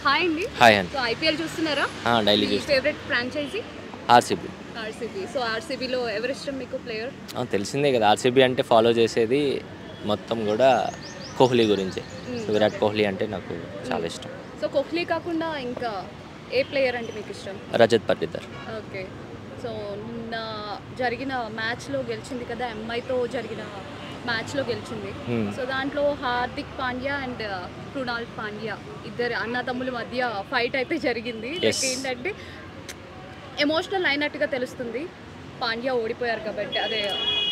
Hi అండి. Hi అండి. So IPL చూస్తున్నారా? డైలీ చూస్తాను. Favourite franchisee? ఆర్సీబీ. సో ఆర్సీబీలో ఎవరు ఇష్టం మీకు ప్లేయర్? తెలిసిందే కదా, ఆర్సీబీ అంటే ఫాలో చేసేది మొత్తం కూడా కోహ్లీ గురించే. విరాట్ కోహ్లీ అంటే నాకు చాలా ఇష్టం. సో కోహ్లీ కాకుండా ఇంకా ఏ ప్లేయర్ అంటే మీకు ఇష్టం? రజత్ పటిదార్. ఓకే. సో నిన్న జరిగిన మ్యాచ్లో గెలిచింది కదా, ఎంఐతో జరిగిన మ్యాచ్లో గెలిచింది. సో దాంట్లో హార్దిక్ పాండ్యా అండ్ కృణాల్ పాండ్యా ఇద్దరు అన్నదమ్ముల మధ్య ఫైట్ అయితే జరిగింది. ఏంటంటే ఎమోషనల్ అయినట్టుగా తెలుస్తుంది. పాండ్యా ఓడిపోయారు కాబట్టి, అదే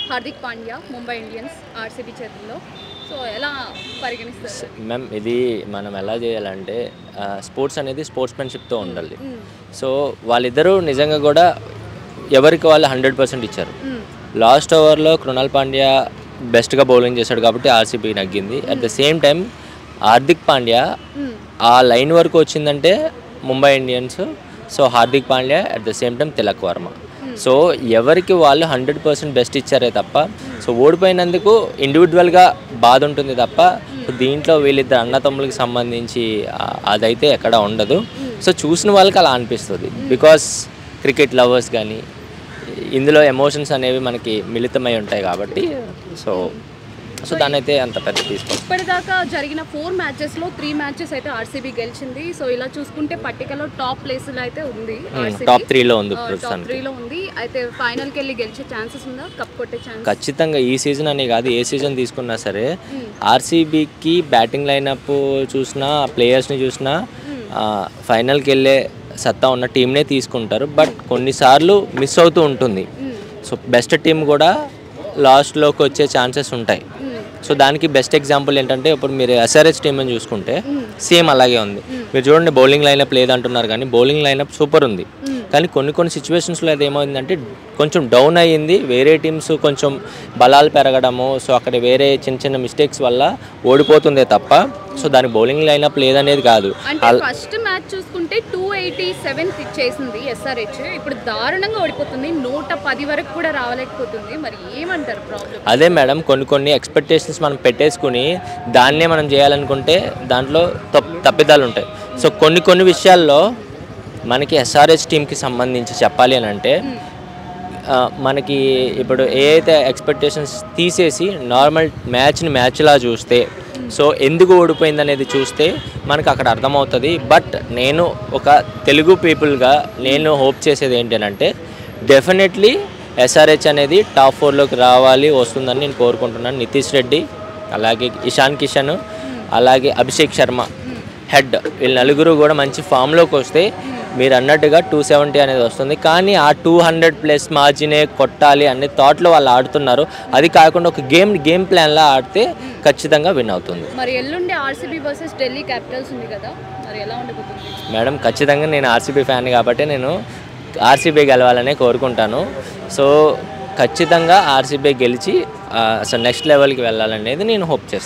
హార్దిక్ పాండ్యా ముంబై ఇండియన్స్ ఆర్సీబీ చేతుల్లో. సో ఎలా పరిగణిస్తారు మ్యామ్? ఇది మనం ఎలా చేయాలంటే, స్పోర్ట్స్ అనేది స్పోర్ట్స్మెన్షిప్తో ఉండాలి. సో వాళ్ళిద్దరూ నిజంగా కూడా ఎవరికి వాళ్ళు 100% ఇచ్చారు. లాస్ట్ ఓవర్లో కృణాల్ పాండ్యా బెస్ట్గా బౌలింగ్ చేశాడు కాబట్టి ఆర్సీబీ నగ్గింది. At the same time Hardik Pandya ఆ లైన్ వరకు వచ్చిందంటే Mumbai Indians. So Hardik Pandya at the same time Tilak Varma. So ఎవరికి వాళ్ళు 100% బెస్ట్ ఇచ్చారే తప్ప, సో ఓడిపోయినందుకు ఇండివిజువల్గా బాధ ఉంటుంది తప్ప దీంట్లో వీళ్ళిద్దరు అన్నతమ్ములకి సంబంధించి అదైతే ఎక్కడ ఉండదు. సో చూసిన వాళ్ళకి అలా అనిపిస్తుంది. బికాస్ క్రికెట్ లవర్స్ కానీ ఇందులో ఎమోషన్స్ అనేవి మనకి మిళితమై ఉంటాయి కాబట్టి సో దాన్ని అయితే అంత పెద్ద తీసుకోవాలి. ఇప్పటిదాకా జరిగిన 4 మ్యాచెస్లో 3 మ్యాచెస్ అయితే ఆర్సీబీ గెలిచింది. సో ఇలా చూసుకుంటే పట్టికలో టాప్ ప్లేస్లో అయితే ఉంది. టాప్ 3లో ఉంది. టాప్ 3లో ఉంది. అయితే ఫైనల్కి వెళ్ళి గెలిచే ఛాన్సెస్ ఉందా? కప్ కొట్టే ఛాన్స్? ఖచ్చితంగా. ఈ సీజన్ అనే కాదు, ఏ సీజన్ తీసుకున్నా సరే ఆర్సీబీకి బ్యాటింగ్ లైనప్ చూసినా, ప్లేయర్స్ని చూసినా ఫైనల్కి వెళ్ళే సత్తా ఉన్న టీంనే తీసుకుంటారు. బట్ కొన్నిసార్లు మిస్ అవుతూ ఉంటుంది. సో బెస్ట్ టీం కూడా లాస్ట్లోకి వచ్చే ఛాన్సెస్ ఉంటాయి. సో దానికి బెస్ట్ ఎగ్జాంపుల్ ఏంటంటే, ఇప్పుడు మీరు ఎస్ఆర్హెచ్ టీమ్ అని చూసుకుంటే సేమ్ అలాగే ఉంది. మీరు చూడండి, బౌలింగ్ లైనప్ లేదంటున్నారు కానీ బౌలింగ్ లైనప్ సూపర్ ఉంది. కానీ కొన్ని సిచ్యువేషన్స్లో అది ఏమైందంటే కొంచెం డౌన్ అయ్యింది. వేరే టీమ్స్ కొంచెం బలాలు పెరగడము, సో అక్కడ వేరే చిన్న మిస్టేక్స్ వల్ల ఓడిపోతుందే తప్ప సో దాని బౌలింగ్ లైనప్ లేదనేది కాదు. ఫస్ట్ మ్యాచ్ చూసుకుంటే 287 చేసింది ఎస్ఆర్హెచ్. ఇప్పుడు దారుణంగా ఓడిపోతుంది. 110 వరకు కూడా రావలేకపోతుంది. మరి ఏమంటారు ప్రాబ్లం? అదే మేడం, కొన్ని ఎక్స్పెక్టేషన్స్ మనం పెట్టేసుకుని దాన్నే మనం చేయాలనుకుంటే దాంట్లో తప్పిదాలు ఉంటాయి. సో కొన్ని విషయాల్లో మనకి ఎస్ఆర్హెచ్ టీంకి సంబంధించి చెప్పాలి అని అంటే, మనకి ఇప్పుడు ఏ అయితే ఎక్స్పెక్టేషన్స్ తీసేసి నార్మల్ మ్యాచ్లా చూస్తే, సో ఎందుకు ఓడిపోయింది అనేది చూస్తే మనకు అక్కడ అర్థమవుతుంది. బట్ నేను ఒక తెలుగు పీపుల్గా నేను హోప్ చేసేది ఏంటంటే, డెఫినెట్లీ ఎస్ఆర్హెచ్ అనేది టాప్ 4లోకి రావాలి, వస్తుందని నేను కోరుకుంటున్నాను. నితీష్ రెడ్డి, అలాగే ఇషాన్ కిషన్, అలాగే అభిషేక్ శర్మ హెడ్, వీళ్ళు నలుగురు కూడా మంచి ఫామ్లోకి వస్తే మీరు అన్నట్టుగా 270 అనేది వస్తుంది. కానీ ఆ 200+ మార్జినే కొట్టాలి అనే థాట్లో వాళ్ళు ఆడుతున్నారు. అది కాకుండా ఒక గేమ్ ప్లాన్లా ఆడితే ఖచ్చితంగా విన్ అవుతుంది. మరి ఎల్లుండి ఆర్సీబీ వర్సెస్ ఢిల్లీ క్యాపిటల్స్ ఉంది కదా, మరి ఎలా ఉండబోతుంది మేడం? ఖచ్చితంగా నేను ఆర్సీబీ ఫ్యాన్ కాబట్టి నేను ఆర్సీబీ గెలవాలనే కోరుకుంటాను. సో ఖచ్చితంగా ఆర్సీబీ గెలిచి సో నెక్స్ట్ లెవెల్కి వెళ్ళాలనేది నేను హోప్ చేస్తాను.